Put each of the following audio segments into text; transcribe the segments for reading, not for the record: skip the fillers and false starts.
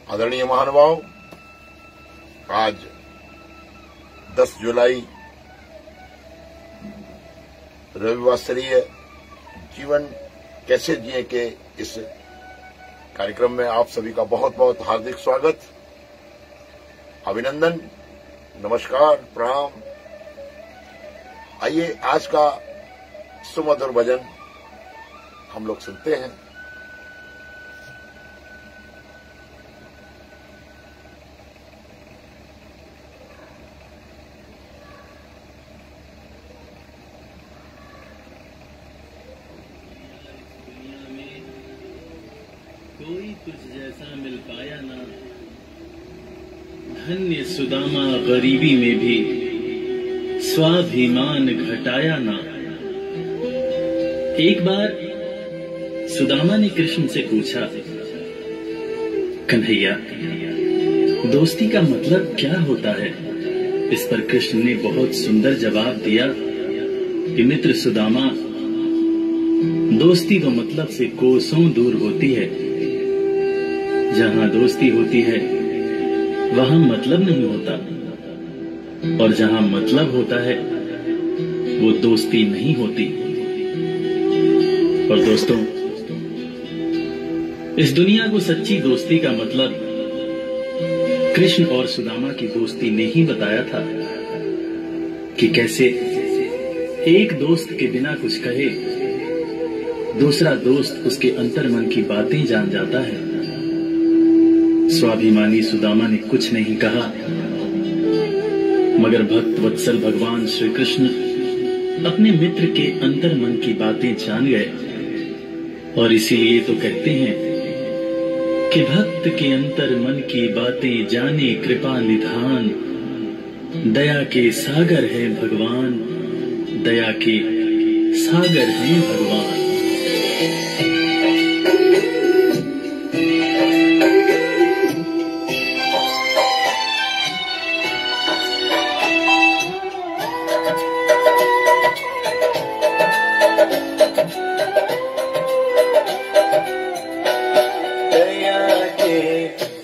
आदरणीय महानुभाव, आज 10 जुलाई रविवासरीय जीवन कैसे जिए के इस कार्यक्रम में आप सभी का बहुत बहुत हार्दिक स्वागत, अभिनंदन, नमस्कार, प्रणाम। आइए आज का सुमधुर भजन हम लोग सुनते हैं। कोई तुझ जैसा मिल पाया ना, धन्य सुदामा गरीबी में भी स्वाभिमान घटाया ना। एक बार सुदामा ने कृष्ण से पूछा, कन्हैया, दोस्ती का मतलब क्या होता है? इस पर कृष्ण ने बहुत सुंदर जवाब दिया कि मित्र सुदामा, दोस्ती तो मतलब से कोसों दूर होती है। जहां दोस्ती होती है वहां मतलब नहीं होता, और जहां मतलब होता है वो दोस्ती नहीं होती। और दोस्तों, इस दुनिया को सच्ची दोस्ती का मतलब कृष्ण और सुदामा की दोस्ती ने ही बताया था कि कैसे एक दोस्त के बिना कुछ कहे दूसरा दोस्त उसके अंतर्मन की बातें जान जाता है। स्वाभिमानी सुदामा ने कुछ नहीं कहा, मगर भक्त वत्सल भगवान श्री कृष्ण अपने मित्र के अंतर्मन की बातें जान गए। और इसीलिए तो कहते हैं कि भक्त के अंतर्मन की बातें जाने कृपा निधान, दया के सागर है भगवान, दया के सागर है भगवान।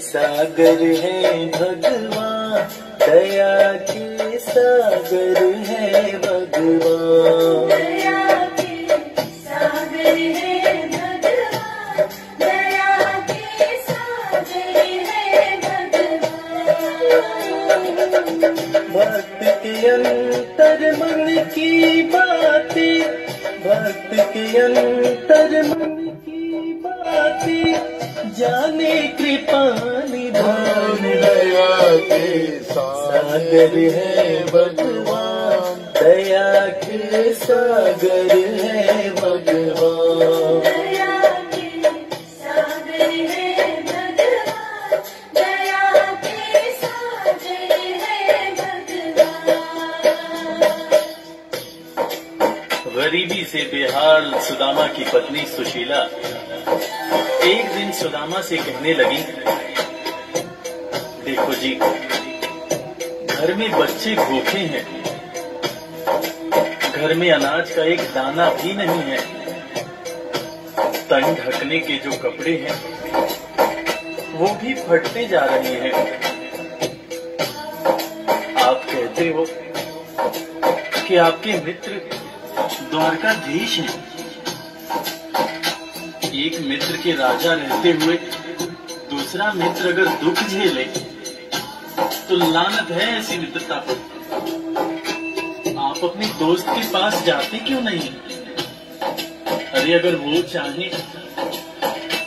सागर है भगवान, दया के सागर है भगवान, दया के सागर है भगवान, दया के सागर है भगवान। भक्त के अंतर मन की बातें, भक्त के अंतर मन की बातें जाने कृपा निधान, दया के सागर है भगवान, दया के सागर है भगवान, दया के सागर है भगवान, दया के सागर है भगवान। गरीबी से बेहाल सुदामा की पत्नी सुशीला एक दिन सुदामा से कहने लगी, देखो जी, घर में बच्चे भूखे हैं, घर में अनाज का एक दाना भी नहीं है, तन ढकने के जो कपड़े हैं वो भी फटते जा रहे हैं। आप कहते हो कि आपके मित्र द्वारकाधीश हैं। एक मित्र के राजा रहते हुए दूसरा मित्र अगर दुख झेले तो लानत है ऐसी मित्रता पर। आप अपने दोस्त के पास जाते क्यों नहीं? अरे अगर वो चाहे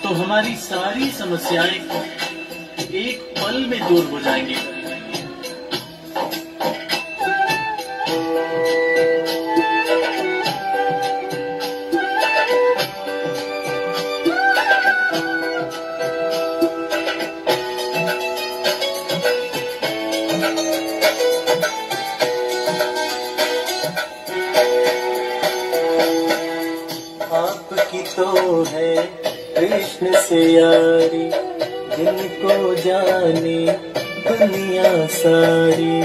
तो हमारी सारी समस्याएं एक पल में दूर हो जाएंगी। आपकी तो है कृष्ण से यारी, जिनको जाने दुनिया सारी।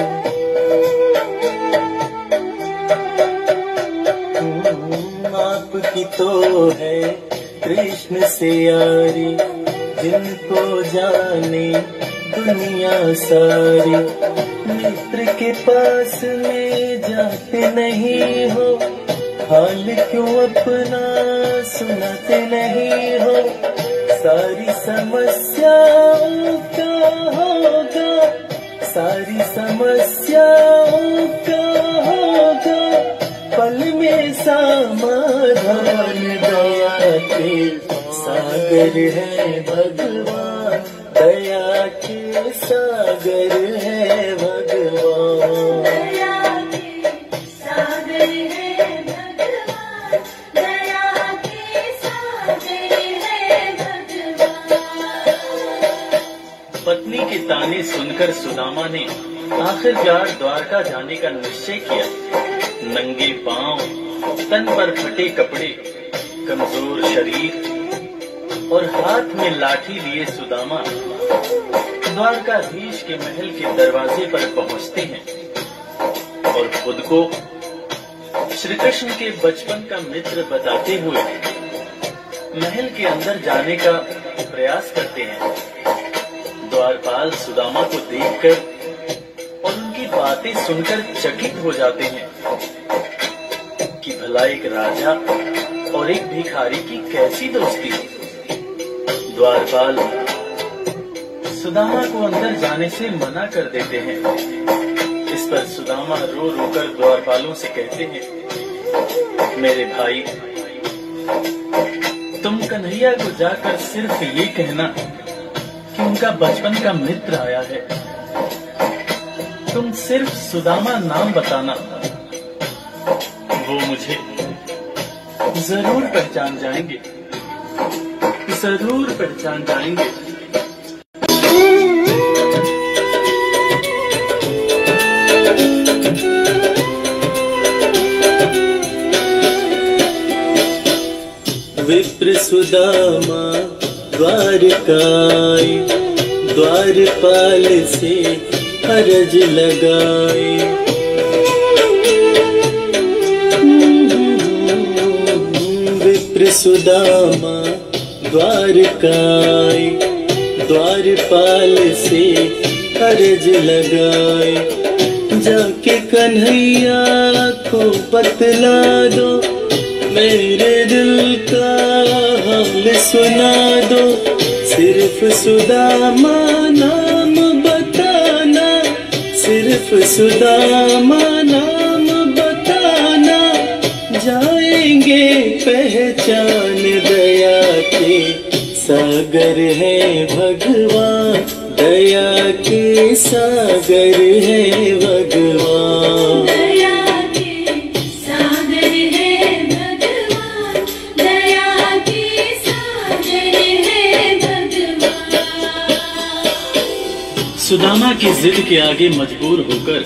आपकी तो है कृष्ण से यारी, जिनको जाने दुनिया सारी। मित्र के पास में जाते नहीं हो, हाल क्यों अपना सुनाते नहीं हो। सारी समस्याओं का होगा, सारी समस्याओं का होगा पल में समाधान। दया के सागर है भगवान, दया के सागर है भगवान। दया के सागर है भगवान, दया के सागर है भगवान। पत्नी के ताने सुनकर सुदामा ने आखिरकार द्वारका जाने का निश्चय किया। नंगे पांव, तन पर फटे कपड़े, कमजोर शरीर और हाथ में लाठी लिए सुदामा द्वारकाधीश के महल के दरवाजे पर पहुंचते हैं और खुद को श्री कृष्ण के बचपन का मित्र बताते हुए महल के अंदर जाने का प्रयास करते हैं। द्वारपाल सुदामा को देखकर और उनकी बातें सुनकर चकित हो जाते हैं कि भला एक राजा और एक भिखारी की कैसी दोस्ती। द्वारपाल सुदामा को अंदर जाने से मना कर देते हैं। इस पर सुदामा रो रो कर द्वारपालों से कहते हैं, मेरे भाई, तुम कन्हैया को जाकर सिर्फ ये कहना कि उनका बचपन का मित्र आया है। तुम सिर्फ सुदामा नाम बताना, वो मुझे जरूर पहचान जाएंगे, जरूर पहचान जाएंगे। विप्र सुदामा द्वारकाए, द्वारपाल से अरज लगाए। विप्र सुदामा द्वारकाए, द्वारपाल से अरज लगाए। जाके कन्हैया को बतला दो, मेरे दिल का हाल सुना दो। सिर्फ सुदामा नाम बताना, सिर्फ सुदामा नाम बताना, जाएंगे पहचान। दया के सागर है भगवान, दया के सागर है भगवान। दया के सागर है भगवान, दया के सागर है भगवान। सुदामा की जिद के आगे मजबूर होकर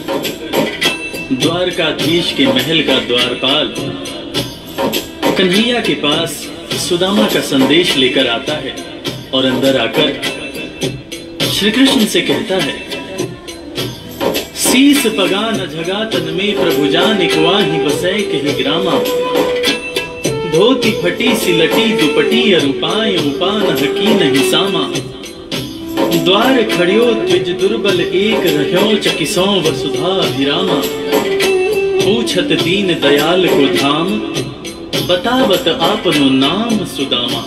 द्वारकाधीश के महल का द्वारपाल कन्हैया के पास सुदामा का संदेश लेकर आता है और अंदर आकर श्री कृष्ण से कहता है, शीस पगा न झगा तन में प्रभु जान इकवाही बसै कही ग्रामा। धोती फटी सिलटी दुपटी अरुपाय उपान हकी नहीं सामा। द्वार खड़ियो द्विज दुर्बल एक रह्यो चकिसों वसुधा अभिरामा। पूछत दीन दयाल को धाम, बतावत आपनो नाम सुदामा।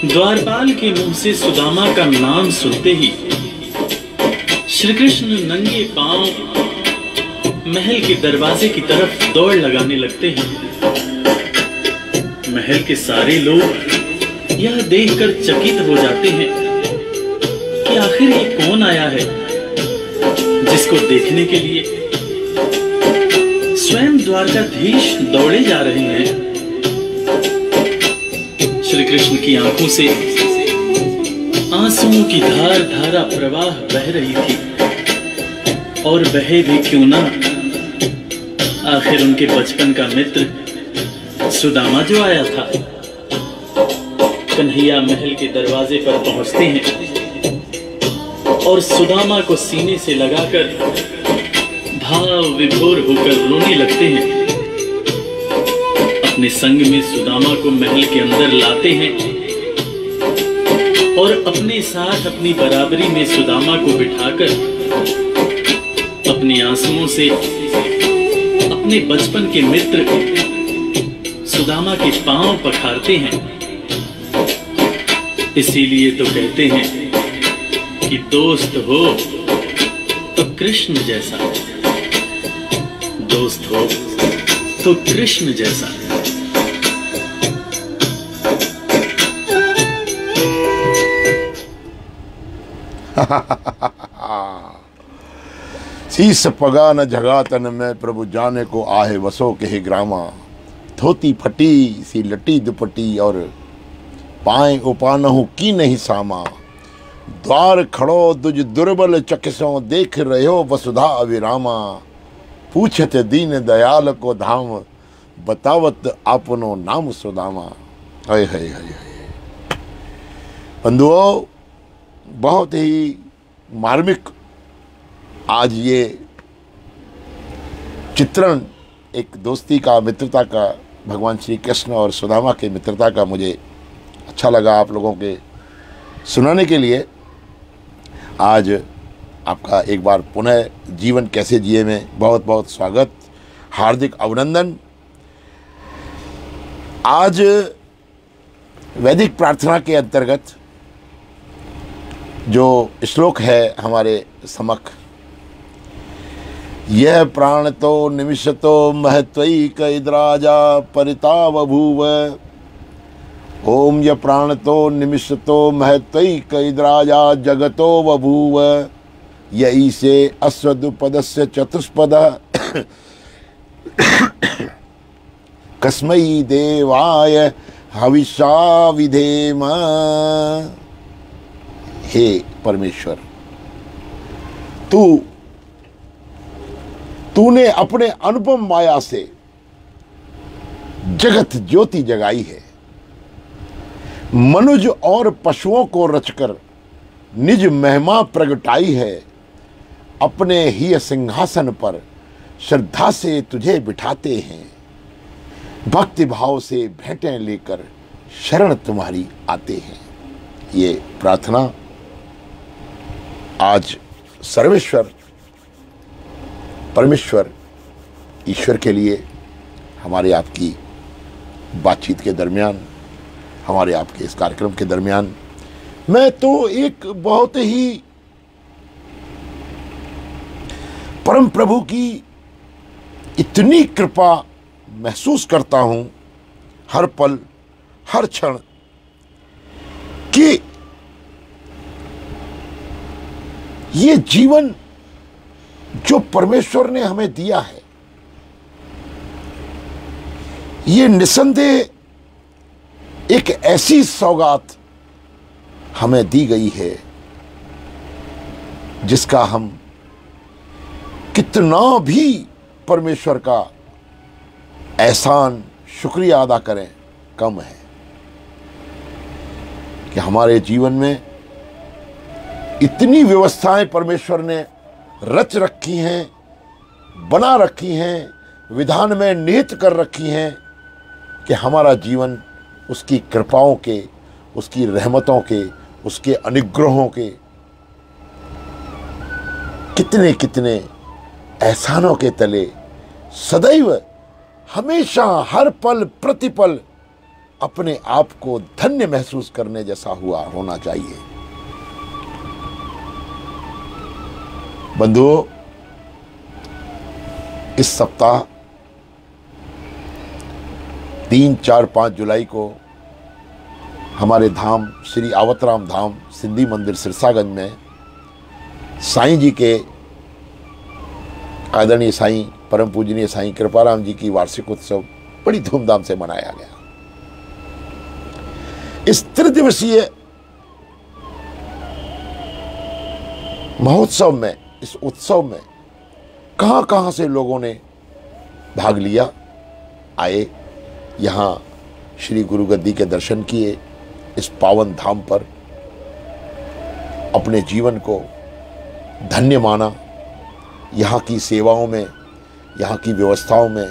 द्वारपाल के मुंह से सुदामा का नाम सुनते ही श्री कृष्ण नंगे पांव महल के दरवाजे की तरफ दौड़ लगाने लगते हैं। महल के सारे लोग यह देखकर चकित हो जाते हैं कि आखिर ये कौन आया है जिसको देखने के लिए स्वयं द्वारकाधीश दौड़े जा रहे हैं। श्री कृष्ण की आंखों से आंसुओं की धार धारा प्रवाह बह रही थी, और बहे भी क्यों ना, आखिर उनके बचपन का मित्र सुदामा जो आया था। कन्हैया महल के दरवाजे पर पहुंचते हैं और सुदामा को सीने से लगाकर भाव विभोर होकर रोने लगते हैं। अपने संग में सुदामा को महल के अंदर लाते हैं और अपने साथ अपनी बराबरी में सुदामा को बिठाकर अपने आंसुओं से अपने बचपन के मित्र सुदामा के पांव पखारते हैं। इसीलिए तो कहते हैं कि दोस्त हो तो कृष्ण जैसा, दोस्त हो तो कृष्ण जैसा। शीस पगा न जगातन में प्रभु जाने को आहे वसो के ग्रामा। धोती फटी सी लटी दुपट्टी और पाए उपानहु की नहीं सामा। द्वार खड़ो दुज दुर्बल चकिसों देख रहे हो वसुधा अविरामा। पूछत दीन दयाल को धाम बतावत आपनो नाम सुदामा। हाय हाय हाय हाय। बंधुओं, बहुत ही मार्मिक आज ये चित्रण एक दोस्ती का, मित्रता का, भगवान श्री कृष्ण और सुदामा के मित्रता का मुझे अच्छा लगा आप लोगों के सुनाने के लिए। आज आपका एक बार पुनः जीवन कैसे जिए में बहुत बहुत स्वागत, हार्दिक अभिनंदन। आज वैदिक प्रार्थना के अंतर्गत जो श्लोक है हमारे समक्ष, यह प्राण तो निमिषतो महत्वैक इद्राजा परिता बभूव। ओम यह प्राण तो निमिषतो महत्वैक इद्राजा जगतो बभूव। यही से अश्वदुपदस्य चतुष्पद कस्मै देवाय हविषा विधेम। हे परमेश्वर, तूने अपने अनुपम माया से जगत ज्योति जगाई है। मनुज और पशुओं को रचकर निज महिमा प्रगटाई है। अपने ही सिंहासन पर श्रद्धा से तुझे बिठाते हैं। भक्ति भाव से भेंटें लेकर शरण तुम्हारी आते हैं। ये प्रार्थना आज सर्वेश्वर परमेश्वर ईश्वर के लिए हमारे आपकी बातचीत के दरमियान, हमारे आपके इस कार्यक्रम के दरमियान मैं तो एक बहुत ही परम प्रभु की इतनी कृपा महसूस करता हूं हर पल हर क्षण कि ये जीवन जो परमेश्वर ने हमें दिया है, ये निसंदेह एक ऐसी सौगात हमें दी गई है जिसका हम कितना भी परमेश्वर का एहसान शुक्रिया अदा करें कम है। कि हमारे जीवन में इतनी व्यवस्थाएं परमेश्वर ने रच रखी हैं, बना रखी हैं, विधान में निहित कर रखी हैं कि हमारा जीवन उसकी कृपाओं के, उसकी रहमतों के, उसके अनुग्रहों के कितने कितने एहसानों के तले सदैव हमेशा हर पल प्रतिपल अपने आप को धन्य महसूस करने जैसा होना चाहिए। बंधुओं, इस सप्ताह 3, 4, 5 जुलाई को हमारे धाम श्री आवतराम धाम सिंधी मंदिर सिरसागंज में साईं जी के आदरणीय साईं परम पूजनीय साईं कृपाराम जी की वार्षिक उत्सव बड़ी धूमधाम से मनाया गया। इस त्रिदिवसीय महोत्सव में, इस उत्सव में कहां कहां से लोगों ने भाग लिया, आए, यहाँ श्री गुरु गद्दी के दर्शन किए, इस पावन धाम पर अपने जीवन को धन्य माना, यहाँ की सेवाओं में, यहाँ की व्यवस्थाओं में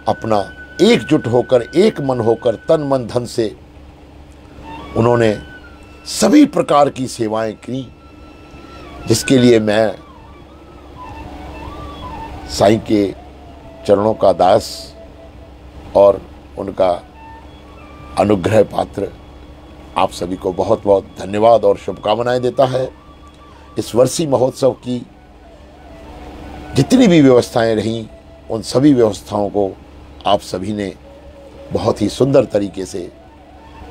अपना एकजुट होकर, एक मन होकर, तन मन धन से उन्होंने सभी प्रकार की सेवाएं की, जिसके लिए मैं साईं के चरणों का दास और उनका अनुग्रह पात्र आप सभी को बहुत बहुत धन्यवाद और शुभकामनाएं देता है। इस वर्षी महोत्सव की जितनी भी व्यवस्थाएं रहीं, उन सभी व्यवस्थाओं को आप सभी ने बहुत ही सुंदर तरीके से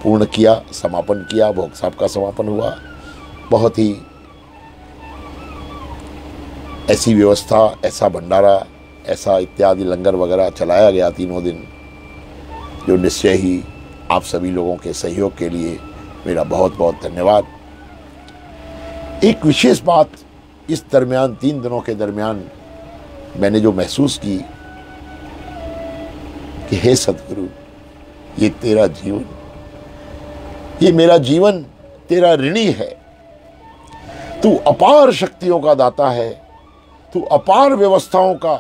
पूर्ण किया, समापन किया। भोग साहब का समापन हुआ। बहुत ही ऐसी व्यवस्था, ऐसा भंडारा, ऐसा इत्यादि लंगर वगैरह चलाया गया तीनों दिन, जो निश्चय ही आप सभी लोगों के सहयोग के लिए मेरा बहुत बहुत धन्यवाद। एक विशेष बात इस दरमियान, 3 दिनों के दरमियान मैंने जो महसूस की कि हे सदगुरु, ये तेरा जीवन, ये मेरा जीवन तेरा ऋणी है। तू अपार शक्तियों का दाता है, तू अपार व्यवस्थाओं का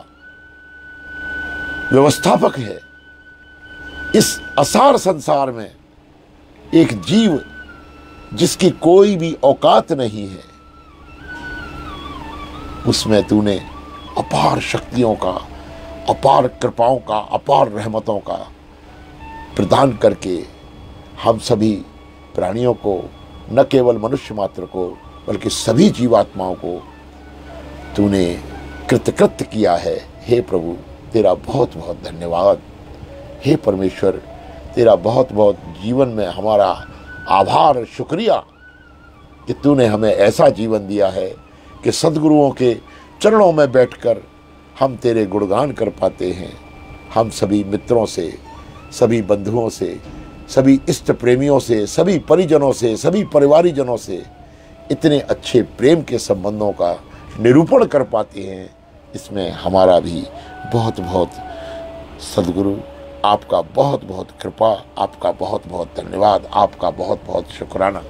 व्यवस्थापक है। इस असार संसार में एक जीव जिसकी कोई भी औकात नहीं है, उसमें तूने अपार शक्तियों का, अपार कृपाओं का, अपार रहमतों का प्रदान करके हम सभी प्राणियों को, न केवल मनुष्य मात्र को बल्कि सभी जीवात्माओं को तूने कृतकृत्य किया है। हे प्रभु, तेरा बहुत बहुत धन्यवाद। हे परमेश्वर, तेरा बहुत बहुत जीवन में हमारा आभार, शुक्रिया कि तूने हमें ऐसा जीवन दिया है कि सद्गुरुओं के चरणों में बैठकर हम तेरे गुणगान कर पाते हैं। हम सभी मित्रों से, सभी बंधुओं से, सभी इष्ट प्रेमियों से, सभी परिजनों से, सभी परिवारीजनों से इतने अच्छे प्रेम के संबंधों का निरूपण कर पाते हैं। इसमें हमारा भी बहुत बहुत सद्गुरु, आपका बहुत बहुत कृपा, आपका बहुत बहुत धन्यवाद, आपका बहुत बहुत शुक्राना।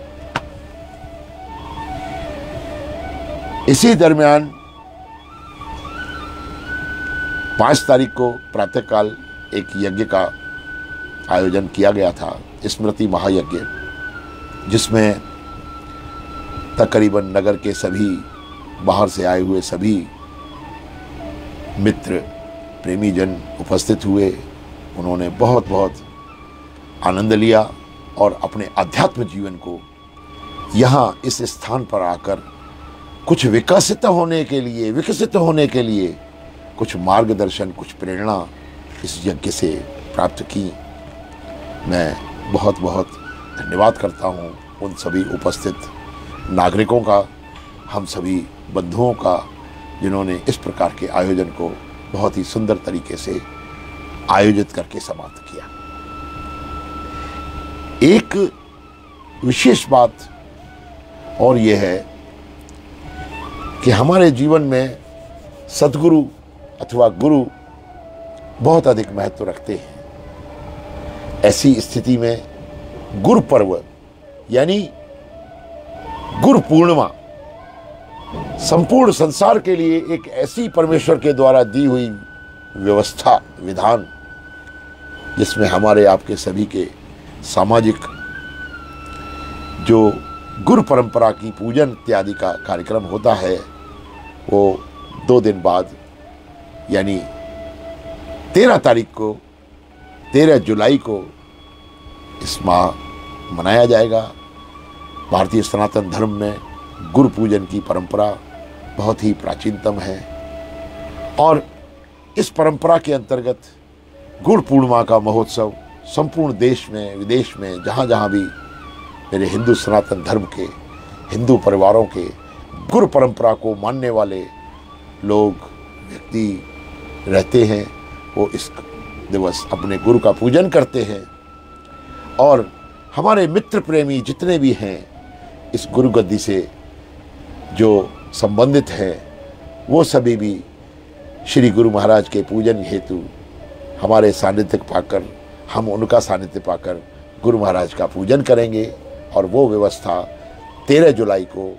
इसी दरमियान 5 तारीख को प्रातःकाल एक यज्ञ का आयोजन किया गया था, स्मृति महायज्ञ, जिसमें तकरीबन नगर के सभी बाहर से आए हुए सभी मित्र, प्रेमी जन उपस्थित हुए। उन्होंने बहुत बहुत आनंद लिया और अपने आध्यात्म जीवन को यहाँ इस स्थान पर आकर कुछ विकसित होने के लिए कुछ मार्गदर्शन, कुछ प्रेरणा इस यज्ञ से प्राप्त की। मैं बहुत बहुत धन्यवाद करता हूँ उन सभी उपस्थित नागरिकों का, हम सभी बंधुओं का, जिन्होंने इस प्रकार के आयोजन को बहुत ही सुंदर तरीके से आयोजित करके समाप्त किया। एक विशेष बात और यह है कि हमारे जीवन में सद्गुरु अथवा गुरु बहुत अधिक महत्व रखते हैं। ऐसी स्थिति में गुरु पर्व यानी गुरु पूर्णिमा संपूर्ण संसार के लिए एक ऐसी परमेश्वर के द्वारा दी हुई व्यवस्था, विधान, जिसमें हमारे आपके सभी के सामाजिक जो गुरु परंपरा की पूजन इत्यादि का कार्यक्रम होता है, वो 2 दिन बाद यानी 13 तारीख को, 13 जुलाई को इस माह मनाया जाएगा। भारतीय सनातन धर्म में गुरु पूजन की परंपरा बहुत ही प्राचीनतम है और इस परंपरा के अंतर्गत गुरु पूर्णिमा का महोत्सव संपूर्ण देश में, विदेश में, जहाँ जहाँ भी मेरे हिंदू सनातन धर्म के, हिंदू परिवारों के गुरु परंपरा को मानने वाले लोग, व्यक्ति रहते हैं, वो इस दिवस अपने गुरु का पूजन करते हैं। और हमारे मित्र प्रेमी जितने भी हैं इस गुरु गद्दी से जो संबंधित हैं, वो सभी भी श्री गुरु महाराज के पूजन हेतु हमारे सानिध्य पाकर, हम उनका सानिध्य पाकर गुरु महाराज का पूजन करेंगे। और वो व्यवस्था 13 जुलाई को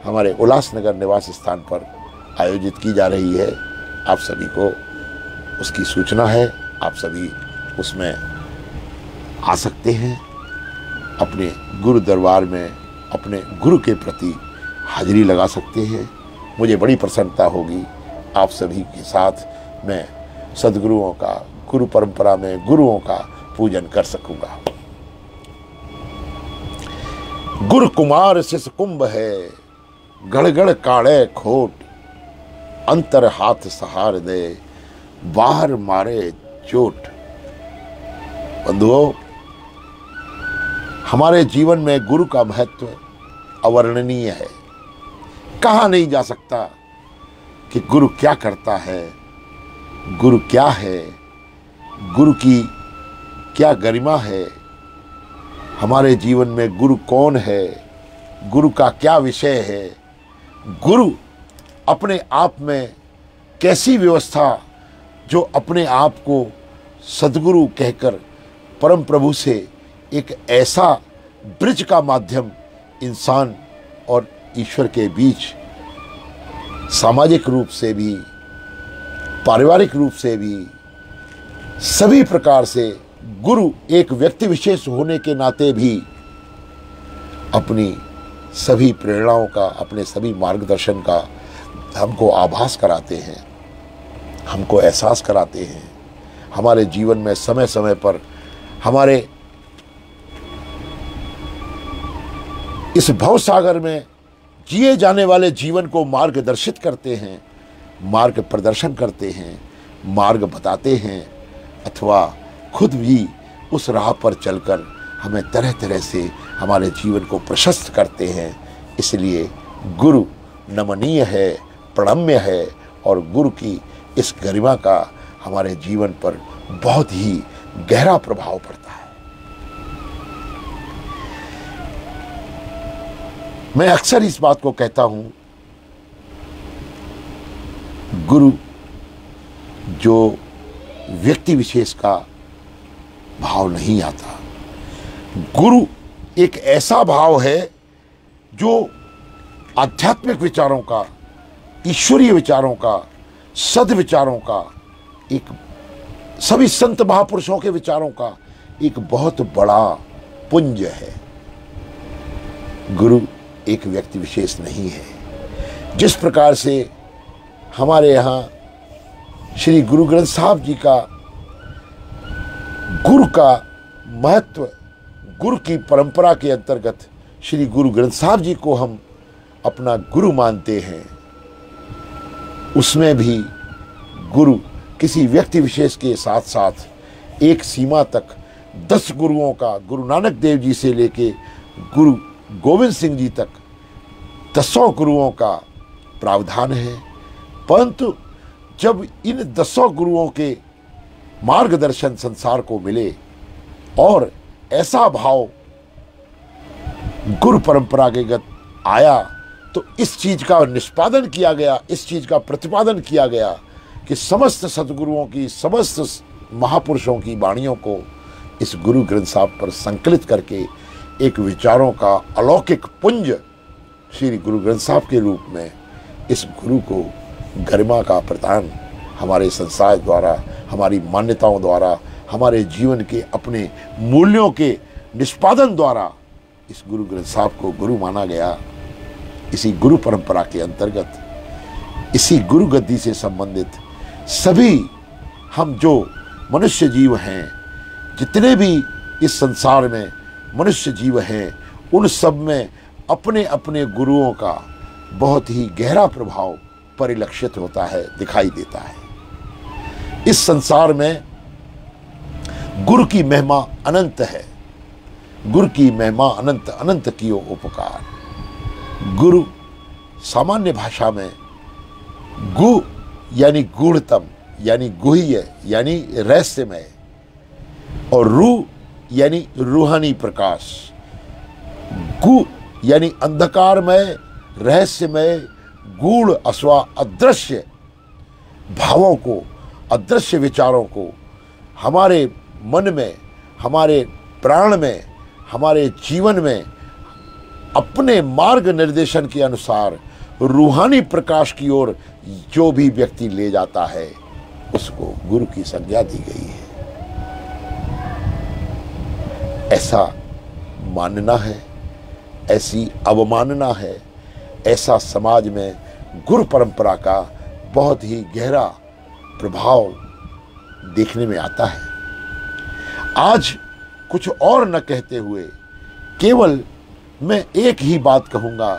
हमारे उल्लासनगर निवास स्थान पर आयोजित की जा रही है। आप सभी को उसकी सूचना है, आप सभी उसमें आ सकते हैं। अपने गुरु दरबार में अपने गुरु के प्रति हाजिरी लगा सकते हैं। मुझे बड़ी प्रसन्नता होगी आप सभी के साथ मैं सद्गुरुओं का, गुरु परंपरा में गुरुओं का पूजन कर सकूंगा। गुरु कुमार शिष कुंभ है, गड़गड़ काढ़े खोट, अंतर हाथ सहार दे, बाहर मारे चोट। बंधुओं, हमारे जीवन में गुरु का महत्व अवर्णनीय है। कहा नहीं जा सकता कि गुरु क्या करता है, गुरु क्या है, गुरु की क्या गरिमा है, हमारे जीवन में गुरु कौन है, गुरु का क्या विषय है, गुरु अपने आप में कैसी व्यवस्था जो अपने आप को सद्गुरु कहकर परम प्रभु से एक ऐसा ब्रिज का माध्यम इंसान और ईश्वर के बीच सामाजिक रूप से भी, पारिवारिक रूप से भी, सभी प्रकार से गुरु एक व्यक्ति विशेष होने के नाते भी अपनी सभी प्रेरणाओं का, अपने सभी मार्गदर्शन का हमको आभास कराते हैं, हमको एहसास कराते हैं। हमारे जीवन में समय समय पर हमारे इस भवसागर में जिए जाने वाले जीवन को मार्गदर्शित करते हैं, मार्ग प्रदर्शन करते हैं, मार्ग बताते हैं, अथवा खुद भी उस राह पर चलकर हमें तरह तरह से हमारे जीवन को प्रशस्त करते हैं। इसलिए गुरु नमनीय है, प्रणम्य है और गुरु की इस गरिमा का हमारे जीवन पर बहुत ही गहरा प्रभाव पड़ता है। मैं अक्सर इस बात को कहता हूं, गुरु जो व्यक्ति विशेष का भाव नहीं आता, गुरु एक ऐसा भाव है जो आध्यात्मिक विचारों का, ईश्वरीय विचारों का, सद्विचारों का, एक सभी संत महापुरुषों के विचारों का एक बहुत बड़ा पुंज है। गुरु एक व्यक्ति विशेष नहीं है। जिस प्रकार से हमारे यहाँ श्री गुरु ग्रंथ साहब जी का गुरु का महत्व, गुरु की परंपरा के अंतर्गत श्री गुरु ग्रंथ साहब जी को हम अपना गुरु मानते हैं, उसमें भी गुरु किसी व्यक्ति विशेष के साथ साथ एक सीमा तक 10 गुरुओं का, गुरु नानक देव जी से लेके गुरु गोविंद सिंह जी तक 10 गुरुओं का प्रावधान है। परंतु जब इन 10 गुरुओं के मार्गदर्शन संसार को मिले और ऐसा भाव गुरु परंपरागत आया, तो इस चीज का निष्पादन किया गया, इस चीज का प्रतिपादन किया गया कि समस्त सद्गुरुओं की, समस्त महापुरुषों की वाणियों को इस गुरु ग्रंथ साहब पर संकलित करके एक विचारों का अलौकिक पुंज श्री गुरु ग्रंथ साहब के रूप में इस गुरु को गरिमा का प्रदान हमारे संसार द्वारा, हमारी मान्यताओं द्वारा, हमारे जीवन के अपने मूल्यों के निष्पादन द्वारा इस गुरु ग्रंथ साहब को गुरु माना गया। इसी गुरु परंपरा के अंतर्गत, इसी गुरु गद्दी से संबंधित सभी हम जो मनुष्य जीव हैं, जितने भी इस संसार में मनुष्य जीव हैं, उन सब में अपने अपने गुरुओं का बहुत ही गहरा प्रभाव परिलक्षित होता है, दिखाई देता है। इस संसार में गुरु की महिमा अनंत है, गुरु की महिमा अनंत, अनंत कियो उपकार। गुरु सामान्य भाषा में गु यानी गूढ़तम, यानी गुह्य, यानी रहस्यमय, और रू यानी रूहानी प्रकाश। गु यानी अंधकारमय, रहस्यमय, गूढ़ अथवा अदृश्य भावों को, अदृश्य विचारों को हमारे मन में, हमारे प्राण में, हमारे जीवन में अपने मार्ग निर्देशन के अनुसार रूहानी प्रकाश की ओर जो भी व्यक्ति ले जाता है, उसको गुरु की संज्ञा दी गई है। ऐसा मानना है ऐसी अवमानना है। ऐसा समाज में गुरु परंपरा का बहुत ही गहरा प्रभाव देखने में आता है। आज कुछ और न कहते हुए केवल मैं एक ही बात कहूँगा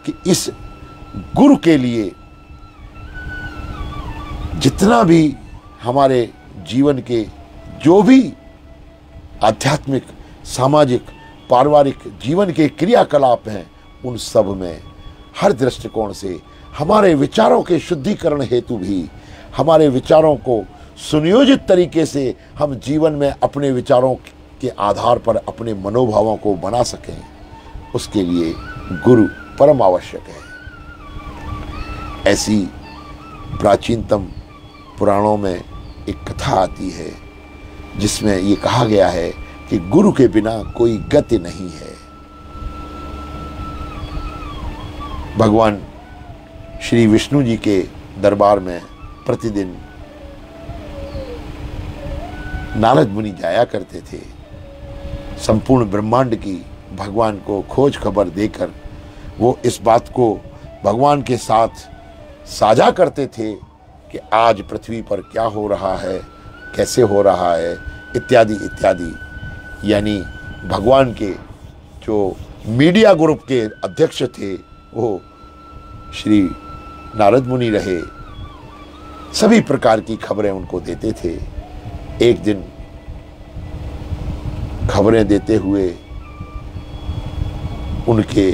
कि इस गुरु के लिए जितना भी हमारे जीवन के जो भी आध्यात्मिक, सामाजिक, पारिवारिक जीवन के क्रियाकलाप हैं, उन सब में हर दृष्टिकोण से हमारे विचारों के शुद्धिकरण हेतु भी, हमारे विचारों को सुनियोजित तरीके से हम जीवन में अपने विचारों के आधार पर अपने मनोभावों को बना सकें, उसके लिए गुरु परम आवश्यक है। ऐसी प्राचीनतम पुराणों में एक कथा आती है जिसमें ये कहा गया है कि गुरु के बिना कोई गति नहीं है। भगवान श्री विष्णु जी के दरबार में प्रतिदिन नारद मुनि जाया करते थे। संपूर्ण ब्रह्मांड की भगवान को खोज खबर देकर वो इस बात को भगवान के साथ साझा करते थे कि आज पृथ्वी पर क्या हो रहा है, कैसे हो रहा है, इत्यादि इत्यादि। यानी भगवान के जो मीडिया ग्रुप के अध्यक्ष थे वो श्री नारद मुनि रहे। सभी प्रकार की खबरें उनको देते थे। एक दिन खबरें देते हुए उनके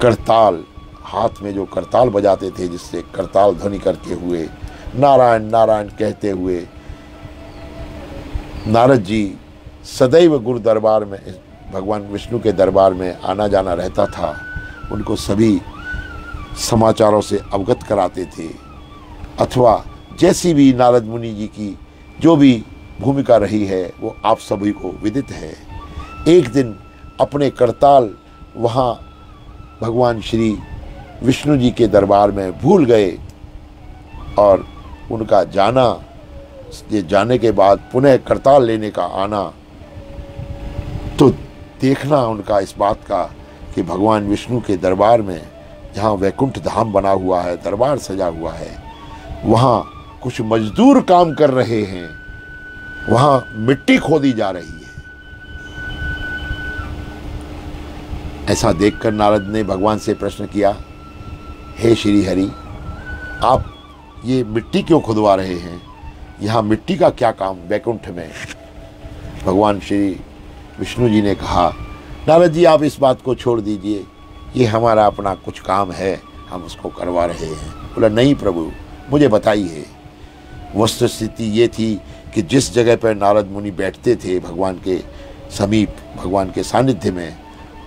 करताल, हाथ में जो करताल बजाते थे, जिससे करताल ध्वनि करते हुए नारायण नारायण कहते हुए नारद जी सदैव गुरु दरबार में, भगवान विष्णु के दरबार में आना जाना रहता था। उनको सभी समाचारों से अवगत कराते थे, अथवा जैसी भी नारद मुनि जी की जो भी भूमिका रही है वो आप सभी को विदित है। एक दिन अपने करताल वहाँ भगवान श्री विष्णु जी के दरबार में भूल गए और उनका जाना, ये जाने के बाद पुनः करताल लेने का आना, तो देखना उनका इस बात का कि भगवान विष्णु के दरबार में जहाँ वैकुंठ धाम बना हुआ है, दरबार सजा हुआ है, वहाँ कुछ मजदूर काम कर रहे हैं, वहाँ मिट्टी खोदी जा रही है। ऐसा देखकर नारद ने भगवान से प्रश्न किया, हे श्री हरि, आप ये मिट्टी क्यों खुदवा रहे हैं? यहाँ मिट्टी का क्या काम वैकुंठ में? भगवान श्री विष्णु जी ने कहा, नारद जी आप इस बात को छोड़ दीजिए, ये हमारा अपना कुछ काम है, हम उसको करवा रहे हैं। बोला, नहीं प्रभु, मुझे बताइए। वस्तुस्थिति ये थी कि जिस जगह पर नारद मुनि बैठते थे भगवान के समीप, भगवान के सानिध्य में,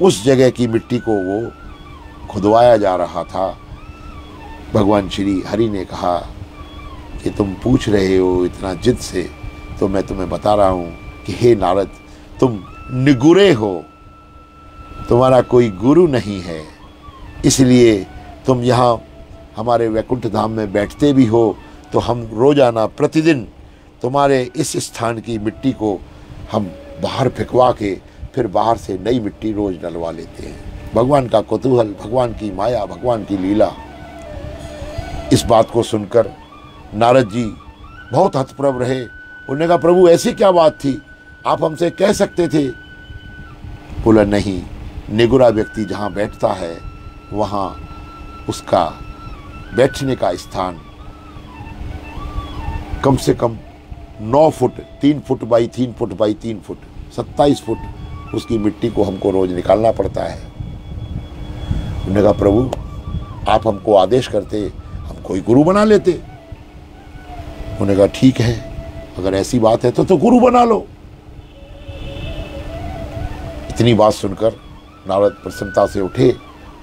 उस जगह की मिट्टी को वो खुदवाया जा रहा था। भगवान श्री हरि ने कहा कि तुम पूछ रहे हो इतना जिद से, तो मैं तुम्हें बता रहा हूँ कि हे नारद, तुम निगुरे हो, तुम्हारा कोई गुरु नहीं है, इसलिए तुम यहाँ हमारे वैकुंठ धाम में बैठते भी हो तो हम रोजाना प्रतिदिन तुम्हारे इस स्थान की मिट्टी को हम बाहर फेंकवा के फिर बाहर से नई मिट्टी रोज डलवा लेते हैं। भगवान का कौतूहल, भगवान की माया, भगवान की लीला। इस बात को सुनकर नारद जी बहुत हतप्रभ रहे। उन्होंने कहा, प्रभु ऐसी क्या बात थी, आप हमसे कह सकते थे। बोला, नहीं, निगुरा व्यक्ति जहाँ बैठता है वहाँ उसका बैठने का स्थान कम से कम 9 foot, 3 foot by 3 foot by 3 foot, 27 foot उसकी मिट्टी को हमको रोज निकालना पड़ता है। उन्होंने कहा, प्रभु आप हमको आदेश करते, हम कोई गुरु बना लेते। उन्होंने कहा, ठीक है, अगर ऐसी बात है तो गुरु बना लो। इतनी बात सुनकर नारद प्रसन्नता से उठे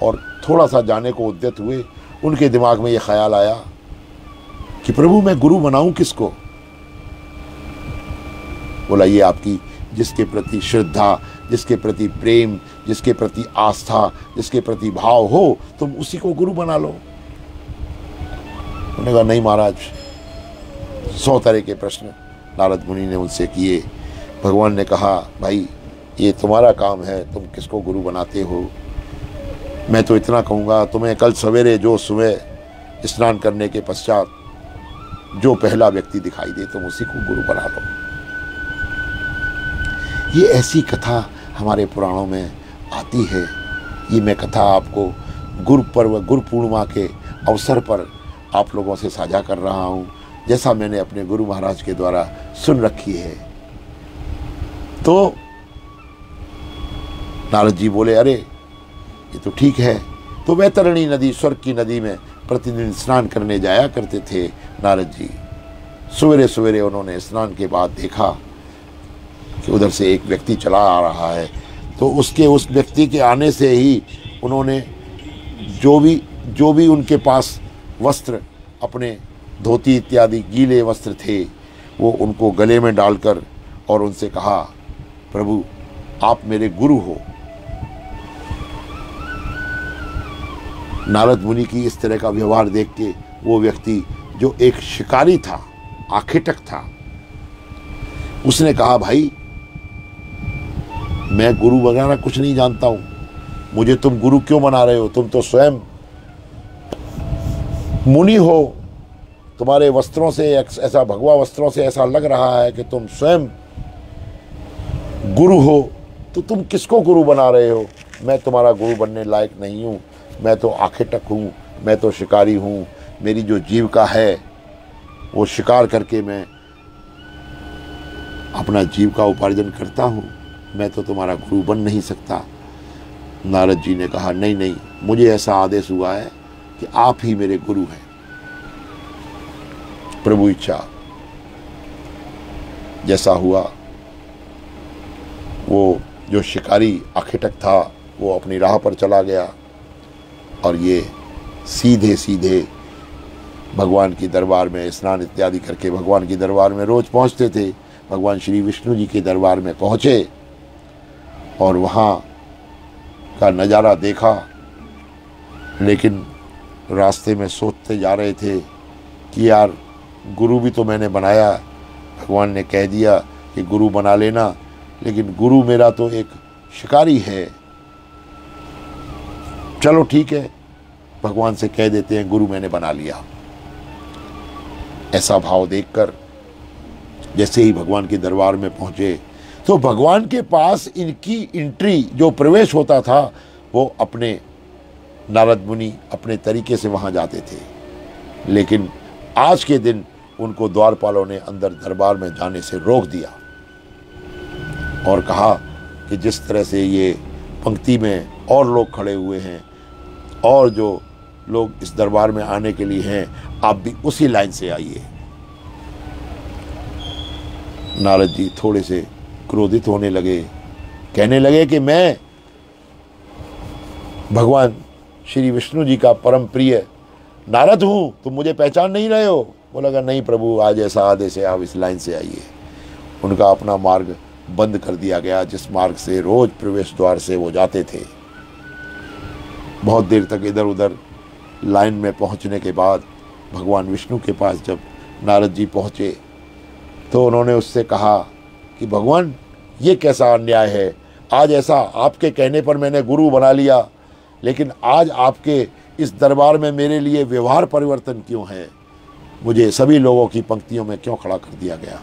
और थोड़ा सा जाने को उद्यत हुए। उनके दिमाग में यह ख्याल आया कि प्रभु मैं गुरु बनाऊं किसको? बोला, ये आपकी जिसके प्रति श्रद्धा, जिसके प्रति प्रेम, जिसके प्रति आस्था, जिसके प्रति भाव हो, तुम उसी को गुरु बना लो। उन्होंने कहा, नहीं महाराज। 100 तरह के प्रश्न नारद मुनि ने उनसे किए। भगवान ने कहा, भाई ये तुम्हारा काम है, तुम किसको गुरु बनाते हो। मैं तो इतना कहूँगा, तुम्हें कल सवेरे जो सुबह स्नान करने के पश्चात जो पहला व्यक्ति दिखाई दे तुम उसी को गुरु बना लो। ये ऐसी कथा हमारे पुराणों में आती है। ये मैं कथा आपको गुरु पर्व, गुरु पूर्णिमा के अवसर पर आप लोगों से साझा कर रहा हूँ, जैसा मैंने अपने गुरु महाराज के द्वारा सुन रखी है। तो नारद जी बोले, अरे ये तो ठीक है। तो वैतरणी नदी, स्वर्ग की नदी में प्रतिदिन स्नान करने जाया करते थे नारद जी। सवेरे सवेरे उन्होंने स्नान के बाद देखा कि उधर से एक व्यक्ति चला आ रहा है। तो उस व्यक्ति के आने से ही उन्होंने जो भी उनके पास वस्त्र, अपने धोती इत्यादि गीले वस्त्र थे, वो उनको गले में डालकर और उनसे कहा, प्रभु आप मेरे गुरु हो। नारद मुनि की इस तरह का व्यवहार देख के वो व्यक्ति, जो एक शिकारी था, आखेटक था, उसने कहा, भाई मैं गुरु वगैरह कुछ नहीं जानता हूं, मुझे तुम गुरु क्यों बना रहे हो? तुम तो स्वयं मुनि हो, तुम्हारे वस्त्रों से ऐसा, भगवा वस्त्रों से ऐसा लग रहा है कि तुम स्वयं गुरु हो, तो तुम किसको गुरु बना रहे हो? मैं तुम्हारा गुरु बनने लायक नहीं हूँ, मैं तो आखेटक हूँ, मैं तो शिकारी हूँ, मेरी जो जीविका है वो शिकार करके मैं अपना जीविका उपार्जन करता हूँ, मैं तो तुम्हारा गुरु बन नहीं सकता। नारद जी ने कहा, नहीं नहीं, मुझे ऐसा आदेश हुआ है कि आप ही मेरे गुरु हैं। प्रभु इच्छा, जैसा हुआ, वो जो शिकारी आखेटक था वो अपनी राह पर चला गया और ये सीधे सीधे भगवान की दरबार में स्नान इत्यादि करके भगवान की दरबार में रोज पहुंचते थे। भगवान श्री विष्णु जी के दरबार में पहुंचे और वहाँ का नज़ारा देखा, लेकिन रास्ते में सोचते जा रहे थे कि यार गुरु भी तो मैंने बनाया, भगवान ने कह दिया कि गुरु बना लेना, लेकिन गुरु मेरा तो एक शिकारी है। चलो ठीक है, भगवान से कह देते हैं गुरु मैंने बना लिया। ऐसा भाव देखकर जैसे ही भगवान के दरबार में पहुंचे तो भगवान के पास इनकी एंट्री, जो प्रवेश होता था, वो अपने नारद मुनि अपने तरीके से वहां जाते थे, लेकिन आज के दिन उनको द्वारपालों ने अंदर दरबार में जाने से रोक दिया और कहा कि जिस तरह से ये पंक्ति में और लोग खड़े हुए हैं और जो लोग इस दरबार में आने के लिए हैं, आप भी उसी लाइन से आइए। नारद जी थोड़े से क्रोधित होने लगे, कहने लगे कि मैं भगवान श्री विष्णु जी का परम प्रिय नारद हूँ, तुम मुझे पहचान नहीं रहे हो? बोला कि नहीं प्रभु, आज ऐसा आदेश है, आप इस लाइन से आइए। उनका अपना मार्ग बंद कर दिया गया, जिस मार्ग से रोज प्रवेश द्वार से वो जाते थे। बहुत देर तक इधर उधर लाइन में पहुंचने के बाद भगवान विष्णु के पास जब नारद जी पहुँचे तो उन्होंने उससे कहा कि भगवान ये कैसा अन्याय है, आज ऐसा आपके कहने पर मैंने गुरु बना लिया, लेकिन आज आपके इस दरबार में मेरे लिए व्यवहार परिवर्तन क्यों है? मुझे सभी लोगों की पंक्तियों में क्यों खड़ा कर दिया गया?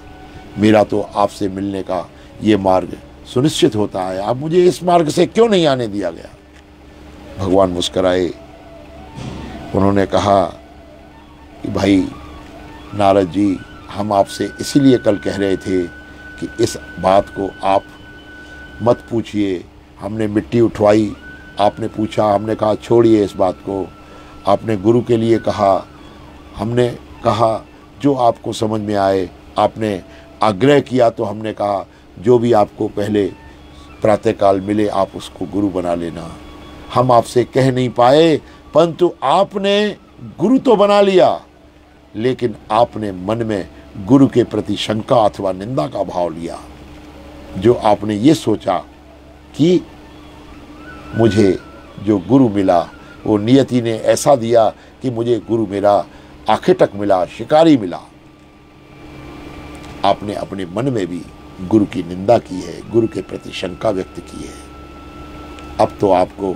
मेरा तो आपसे मिलने का ये मार्ग सुनिश्चित होता है, आप मुझे इस मार्ग से क्यों नहीं आने दिया गया? भगवान मुस्कराए, उन्होंने कहा कि भाई नारद जी, हम आपसे इसीलिए कल कह रहे थे कि इस बात को आप मत पूछिए। हमने मिट्टी उठवाई, आपने पूछा, हमने कहा छोड़िए इस बात को। आपने गुरु के लिए कहा, हमने कहा जो आपको समझ में आए। आपने आग्रह किया तो हमने कहा जो भी आपको पहले प्रातःकाल मिले आप उसको गुरु बना लेना। हम आपसे कह नहीं पाए, परंतु आपने गुरु तो बना लिया, लेकिन आपने मन में गुरु के प्रति शंका अथवा निंदा का भाव लिया। जो आपने ये सोचा कि मुझे जो गुरु मिला वो नियति ने ऐसा दिया कि मुझे गुरु मेरा आखेटक मिला, शिकारी मिला। आपने अपने मन में भी गुरु की निंदा की है, गुरु के प्रति शंका व्यक्त की है। अब तो आपको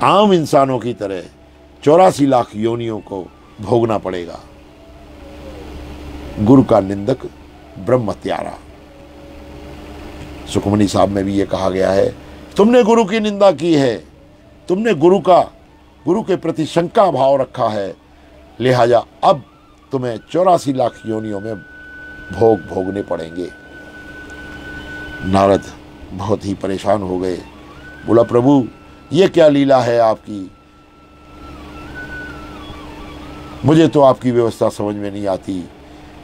आम इंसानों की तरह 84 लाख योनियों को भोगना पड़ेगा। गुरु का निंदक ब्रह्म त्यारा। सुखमनी साहब में भी ये कहा गया है, तुमने गुरु की निंदा की है, तुमने गुरु के प्रति शंका भाव रखा है, लिहाजा अब तुम्हें 84 लाख योनियों में भोगने पड़ेंगे। नारद बहुत ही परेशान हो गए। बोला, प्रभु ये क्या लीला है आपकी, मुझे तो आपकी व्यवस्था समझ में नहीं आती।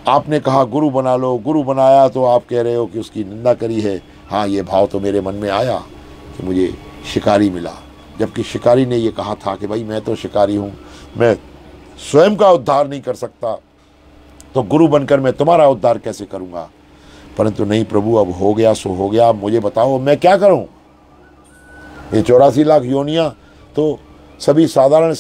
आपने कहा गुरु बना लो, गुरु बनाया तो आप कह रहे हो कि उसकी निंदा करी है। हाँ, ये भाव तो मेरे मन में आया कि मुझे शिकारी मिला, जबकि शिकारी ने ये कहा था कि भाई मैं तो शिकारी हूँ, मैं स्वयं का उद्धार नहीं कर सकता, तो गुरु बनकर मैं तुम्हारा उद्धार कैसे करूँगा। परंतु नहीं प्रभु, अब हो गया सो हो गया, मुझे बताओ मैं क्या करूँ। ये 84 लाख योनियाँ तो सभी साधारण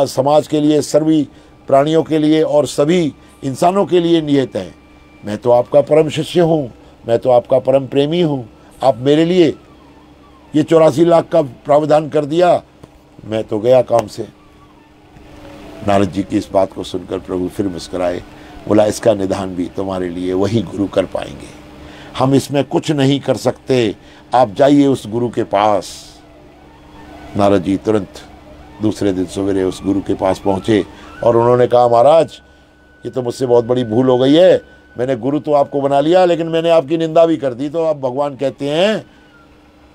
समाज के लिए, सभी प्राणियों के लिए और सभी इंसानों के लिए नियत हैं। मैं तो आपका परम शिष्य हूँ, मैं तो आपका परम प्रेमी हूँ, आप मेरे लिए ये 84 लाख का प्रावधान कर दिया, मैं तो गया काम से। नारद जी की इस बात को सुनकर प्रभु फिर मुस्कुराए। बोला, इसका निदान भी तुम्हारे लिए वही गुरु कर पाएंगे, हम इसमें कुछ नहीं कर सकते, आप जाइए उस गुरु के पास। नारद जी तुरंत दूसरे दिन सवेरे उस गुरु के पास पहुँचे और उन्होंने कहा, महाराज ये तो मुझसे बहुत बड़ी भूल हो गई है, मैंने गुरु तो आपको बना लिया लेकिन मैंने आपकी निंदा भी कर दी, तो अब भगवान कहते हैं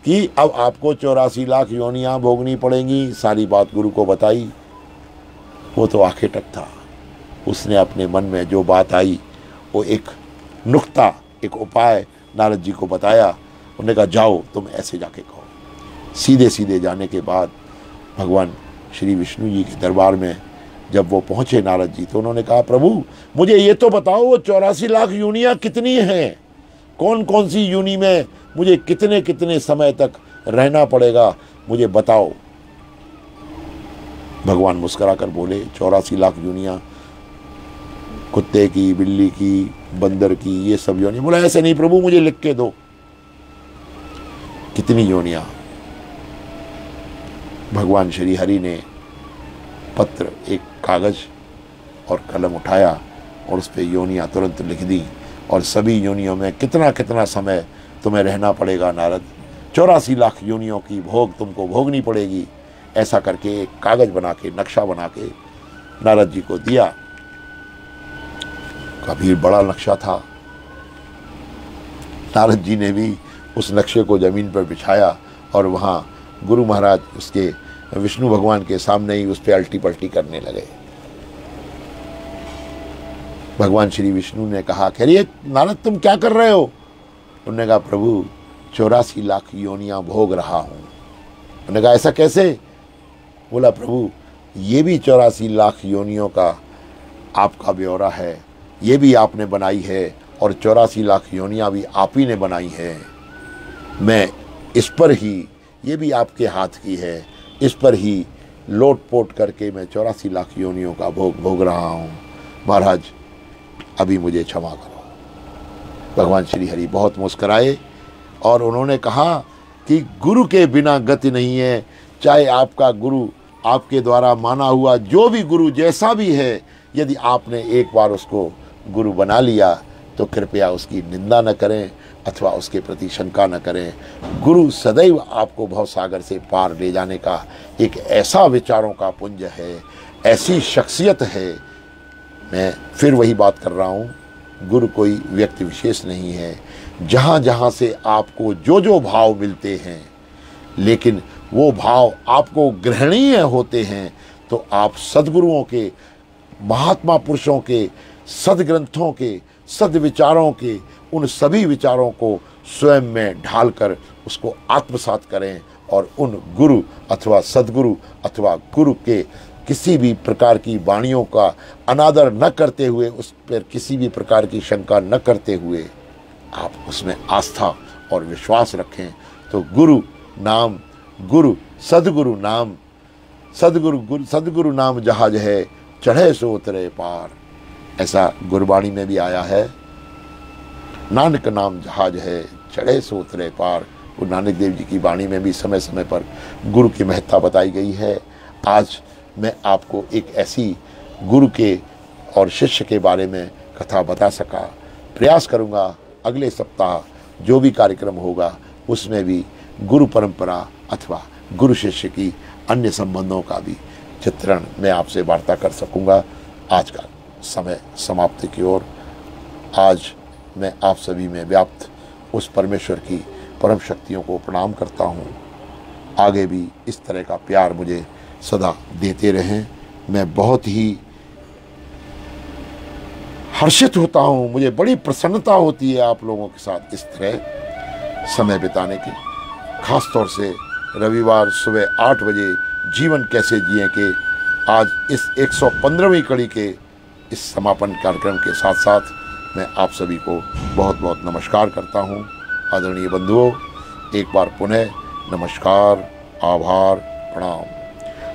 कि अब आपको 84 लाख योनियाँ भोगनी पड़ेंगी। सारी बात गुरु को बताई। वो तो आंखें टक था, उसने अपने मन में जो बात आई वो एक नुक्ता, एक उपाय नारद जी को बताया। उन्होंने कहा, जाओ तुम ऐसे जाके कहो। सीधे सीधे जाने के बाद भगवान श्री विष्णु जी के दरबार में जब वो पहुँचे नारद जी, तो उन्होंने कहा, प्रभु मुझे ये तो बताओ वो 84 लाख योनियाँ कितनी हैं, कौन कौन सी योनि में मुझे कितने कितने समय तक रहना पड़ेगा, मुझे बताओ। भगवान मुस्कुरा कर बोले, 84 लाख योनियाँ, कुत्ते की, बिल्ली की, बंदर की, ये सब योनियाँ। बोला, ऐसे नहीं प्रभु, मुझे लिख के दो कितनी योनियाँ। भगवान श्री हरि ने पत्र, एक कागज और कलम उठाया और उस पर योनियाँ तुरंत लिख दी, और सभी योनियों में कितना कितना समय तुम्हें रहना पड़ेगा नारद, 84 लाख योनियों की भोग तुमको भोगनी पड़ेगी। ऐसा करके एक कागज बना के, नक्शा बना के नारद जी को दिया। काफी बड़ा नक्शा था। नारद जी ने भी उस नक्शे को जमीन पर बिछाया और वहाँ गुरु महाराज उसके विष्णु भगवान के सामने ही उस पर अल्टी पल्टी करने लगे। भगवान श्री विष्णु ने कहा, खैरिए नारद तुम क्या कर रहे हो। उन्होंने कहा, प्रभु 84 लाख योनियाँ भोग रहा हूँ। उन्होंने कहा, ऐसा कैसे। बोला, प्रभु ये भी 84 लाख योनियों का आपका ब्यौरा है, ये भी आपने बनाई है, और 84 लाख योनियाँ भी आप ही ने बनाई है। मैं इस पर ही, ये भी आपके हाथ की है, इस पर ही लोट पोट करके मैं 84 लाख योनियों का भोग रहा हूँ। महाराज अभी मुझे क्षमा करो। भगवान श्री हरि बहुत मुस्कराए और उन्होंने कहा कि गुरु के बिना गति नहीं है। चाहे आपका गुरु, आपके द्वारा माना हुआ जो भी गुरु जैसा भी है, यदि आपने एक बार उसको गुरु बना लिया तो कृपया उसकी निंदा न करें अथवा उसके प्रति शंका न करें। गुरु सदैव आपको भवसागर से पार ले जाने का एक ऐसा विचारों का पुंज है, ऐसी शख्सियत है। मैं फिर वही बात कर रहा हूँ, गुरु कोई व्यक्ति विशेष नहीं है। जहाँ जहाँ से आपको जो जो भाव मिलते हैं, लेकिन वो भाव आपको ग्रहणीय होते हैं, तो आप सद्गुरुओं के, महात्मा पुरुषों के, सद्ग्रंथों के, सद्विचारों के, उन सभी विचारों को स्वयं में ढालकर उसको आत्मसात करें और उन गुरु अथवा सद्गुरु अथवा गुरु के किसी भी प्रकार की वाणियों का अनादर न करते हुए, उस पर किसी भी प्रकार की शंका न करते हुए आप उसमें आस्था और विश्वास रखें। तो गुरु नाम, गुरु सद्गुरु नाम, सद्गुरु नाम जहाज है, चढ़े सो उतरे पार। ऐसा गुरबाणी में भी आया है, नानक नाम जहाज है, चढ़े सो उतरे पार। गुरु नानक देव जी की वाणी में भी समय समय पर गुरु की महत्ता बताई गई है। आज मैं आपको एक ऐसी गुरु के और शिष्य के बारे में कथा बता सका। प्रयास करूँगा अगले सप्ताह जो भी कार्यक्रम होगा उसमें भी गुरु परंपरा अथवा गुरु शिष्य की अन्य संबंधों का भी चित्रण मैं आपसे वार्ता कर सकूँगा। आज का समय समाप्ति की ओर। आज मैं आप सभी में व्याप्त उस परमेश्वर की परम शक्तियों को प्रणाम करता हूँ। आगे भी इस तरह का प्यार मुझे सदा देते रहें। मैं बहुत ही हर्षित होता हूँ, मुझे बड़ी प्रसन्नता होती है आप लोगों के साथ इस तरह समय बिताने की। खास तौर से रविवार सुबह 8 बजे जीवन कैसे जिए के आज इस 115वीं कड़ी के इस समापन कार्यक्रम के साथ साथ मैं आप सभी को बहुत बहुत नमस्कार करता हूँ। आदरणीय बंधुओं, एक बार पुनः नमस्कार, आभार, प्रणाम।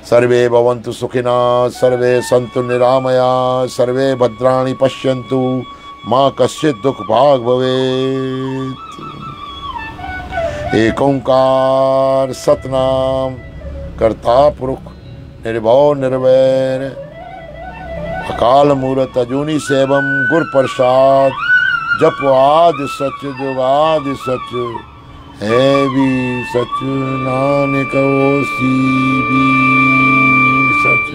सर्वे भवन्तु सुखिना, सर्वे सन्तु निरामया, सर्वे भद्राणि पश्यन्तु, मा कश्चित् दुःख भाग् भवेत्। एक ओंकार सतनाम कर्ता पुरुष निर्भव निर्वैर अकाल मूरत अजूनी सेवम गुर प्रसाद जप आदि सच जुगादि सच है भी सच नानक होसी भी सच।